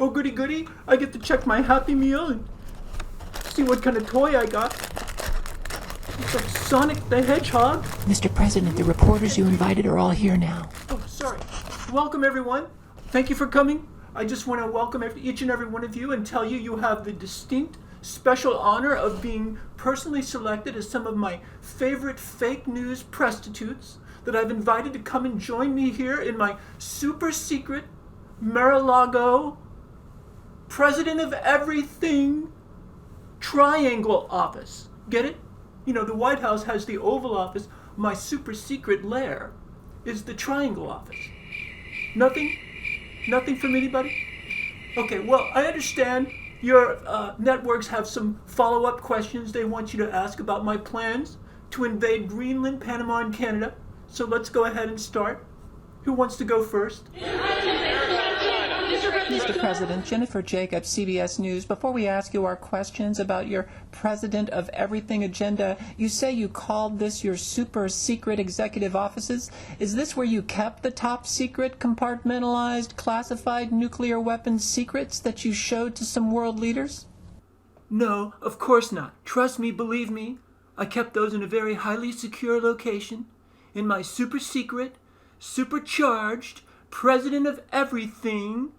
Oh, goody goody, I get to check my Happy Meal and see what kind of toy I got. It's like Sonic the Hedgehog. Mr. President, the reporters you invited are all here now. Oh, sorry. Welcome, everyone. Thank you for coming. I just want to welcome each and every one of you and tell you you have the distinct, special honor of being personally selected as some of my favorite fake news prostitutes that I've invited to come and join me here in my super secret Mar-a-Lago President of Everything Triangle office. Get it? You know, the White House has the Oval Office. My super secret LAIR is the Triangle office. Nothing? Nothing from anybody? Okay, well, I understand your networks have some follow-up questions they want you to ask about my plans to invade Greenland, Panama, and Canada. So let's go ahead and start. Who wants to go first? Mr. President, Jennifer Jacobs, CBS News. Before we ask you our questions about your President of Everything agenda, you say you called this your super secret executive offices. Is this where you kept the top secret, compartmentalized, classified nuclear weapons secrets that you showed to some world leaders? No, of course not. Trust me, believe me. I kept those in a very highly secure location in my super secret, supercharged, President of Everything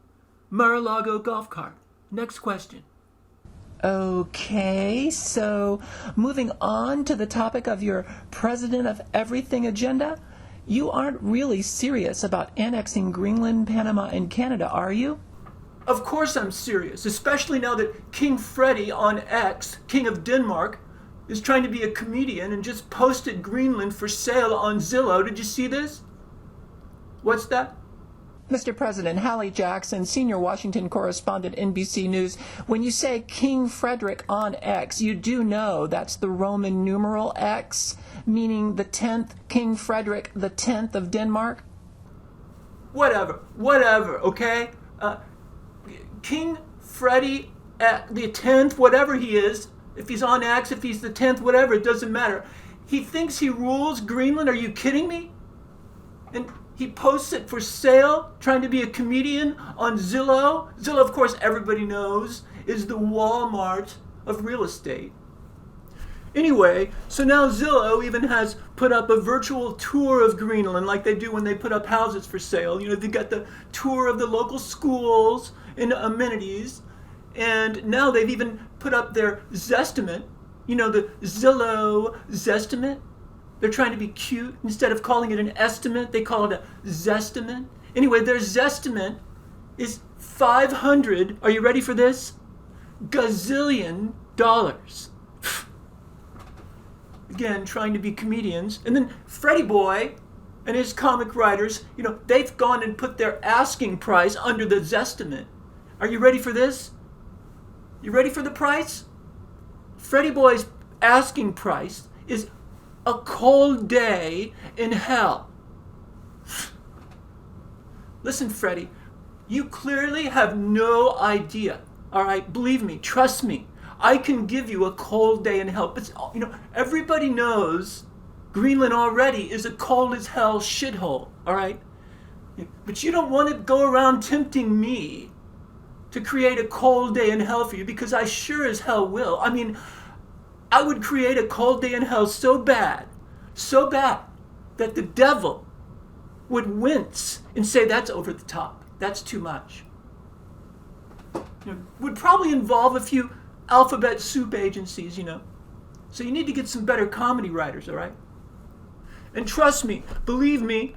Mar-a-Lago golf cart. Next question. Okay, so moving on to the topic of your President of Everything agenda, you aren't really serious about annexing Greenland, Panama, and Canada, are you? Of course I'm serious, especially now that King Freddie on X, King of Denmark, is trying to be a comedian and just posted Greenland for sale on Zillow. Did you see this? What's that? Mr. President, Hallie Jackson, senior Washington correspondent, NBC News. When you say King Frederick on X, you do know that's the Roman numeral X, meaning the 10th, King Frederick the 10th of Denmark? Whatever, okay? King Freddie the 10th, whatever he is, if he's on X, if he's the 10th, whatever, it doesn't matter. He thinks he rules Greenland? Are you kidding me? And he posts it for sale, trying to be a comedian on Zillow. Zillow, of course, everybody knows, is the Walmart of real estate. Anyway, so now Zillow even has put up a virtual tour of Greenland like they do when they put up houses for sale. You know, they got the tour of the local schools and amenities. And now they've even put up their Zestimate. You know, the Zillow Zestimate. They're trying to be cute. Instead of calling it an estimate, they call it a Zestimate. Anyway, their Zestimate is 500, are you ready for this? Gazillion dollars. Again, trying to be comedians. And then Freddie Boy and his comic writers, you know, they've gone and put their asking price under the Zestimate. Are you ready for this? You ready for the price? Freddie Boy's asking price is a cold day in hell. Listen, Freddie, you clearly have no idea. All right, believe me, trust me. I can give you a cold day in hell. But, you know, everybody knows Greenland already is a cold as hell shithole, all right? But you don't want to go around tempting me to create a cold day in hell for you, because I sure as hell will. I mean, I would create a cold day in hell so bad that the devil would wince and say, that's over the top. That's too much. You know, would probably involve a few alphabet soup agencies, you know. So you need to get some better comedy writers, all right? And trust me, believe me,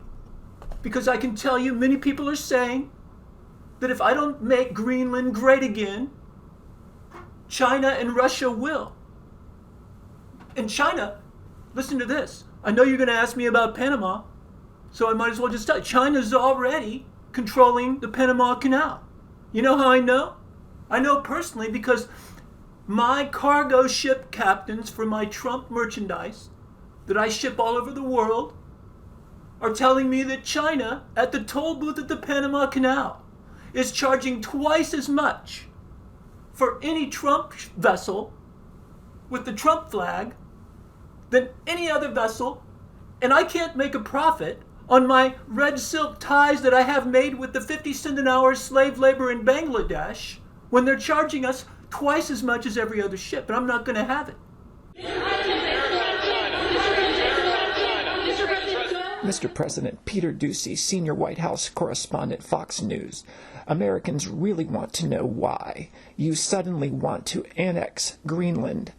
because I can tell you many people are saying that if I don't make Greenland great again, China and Russia will. And China, listen to this. I know you're going to ask me about Panama, so I might as well just tell you. China's already controlling the Panama Canal. You know how I know? I know personally because my cargo ship captains for my Trump merchandise that I ship all over the world are telling me that China, at the toll booth at the Panama Canal, is charging twice as much for any Trump vessel with the Trump flag than any other vessel, and I can't make a profit on my red silk ties that I have made with the 50 cent an hour slave labor in Bangladesh when they're charging us twice as much as every other ship, and I'm not going to have it. Mr. President, Peter Doocy, Senior White House Correspondent, Fox News. Americans really want to know why you suddenly want to annex Greenland.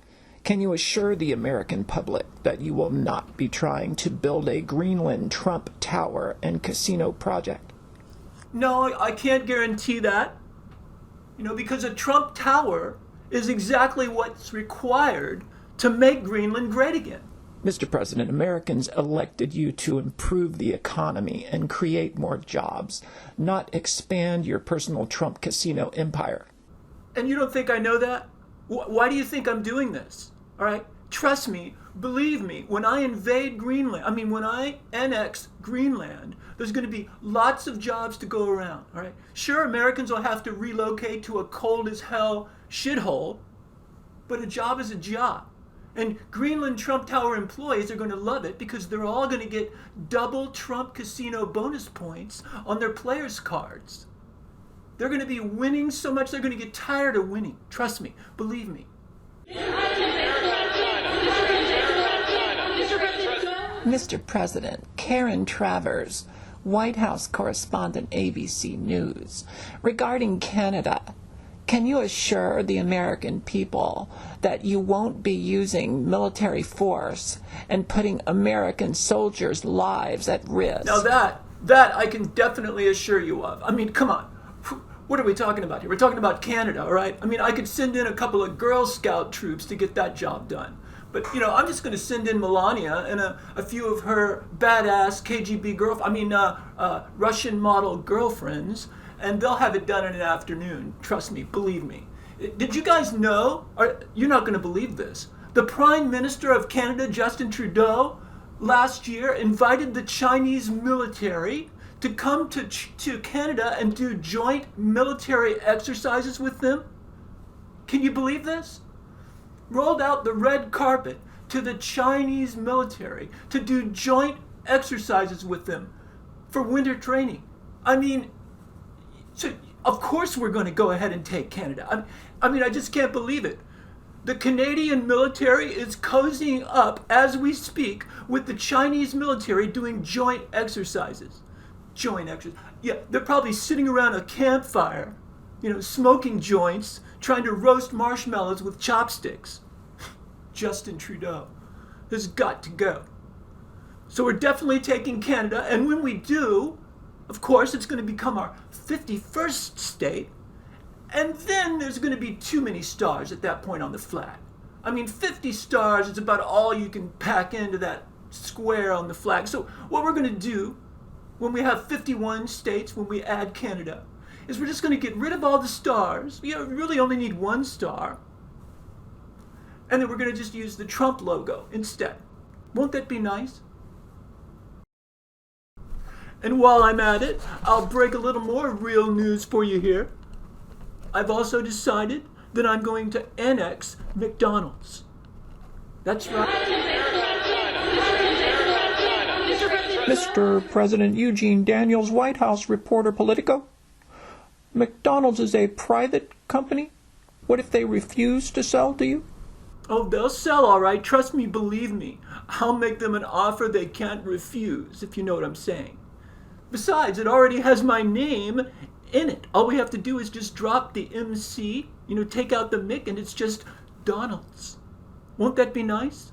Can you assure the American public that you will not be trying to build a Greenland Trump Tower and casino project? No, I can't guarantee that. Because a Trump Tower is exactly what's required to make Greenland great again. Mr. President, Americans elected you to improve the economy and create more jobs, not expand your personal Trump casino empire. And you don't think I know that? Why do you think I'm doing this? All right? Trust me, believe me, when I invade Greenland, when I annex Greenland, there's going to be lots of jobs to go around. All right? Sure, Americans will have to relocate to a cold as hell shithole, but a job is a job. And Greenland Trump Tower employees are going to love it because they're all going to get double Trump casino bonus points on their players' cards. They're going to be winning so much they're going to get tired of winning. Trust me. Believe me. Mr. President, Karen Travers, White House Correspondent ABC News. Regarding Canada, can you assure the American people that you won't be using military force and putting American soldiers' lives at risk? Now that I can definitely assure you of. Come on. What are we talking about here? We're talking about Canada, all right? I could send in a couple of Girl Scout troops to get that job done. But, I'm just going to send in Melania and a few of her badass KGB Russian model girlfriends, and they'll have it done in an afternoon. Trust me, believe me. Did you guys know? You're not going to believe this. The Prime Minister of Canada, Justin Trudeau, last year invited the Chinese military to come to Canada and do joint military exercises with them. Can you believe this? Rolled out the red carpet to the Chinese military to do joint exercises with them for winter training. So of course we're going to go ahead and take Canada. I just can't believe it. The Canadian military is cozying up as we speak with the Chinese military doing joint exercises. Joint exercises. Yeah, they're probably sitting around a campfire, smoking joints, trying to roast marshmallows with chopsticks. Justin Trudeau has got to go. So we're definitely taking Canada, and when we do, of course, it's going to become our 51st state, and then there's going to be too many stars at that point on the flag. 50 stars is about all you can pack into that square on the flag. So what we're going to do when we have 51 states, when we add Canada, is we're just going to get rid of all the stars. We really only need one star. And then we're going to just use the Trump logo instead. Won't that be nice? And while I'm at it, I'll break a little more real news for you here. I've also decided that I'm going to annex McDonald's. That's right. Mr. President Eugene Daniels, White House reporter Politico. McDonald's is a private company. What if they refuse to sell to you? Oh, they'll sell all right. Trust me, believe me. I'll make them an offer they can't refuse, if you know what I'm saying. Besides, it already has my name in it. All we have to do is just drop the MC, take out the Mick, and it's just Donald's. Won't that be nice?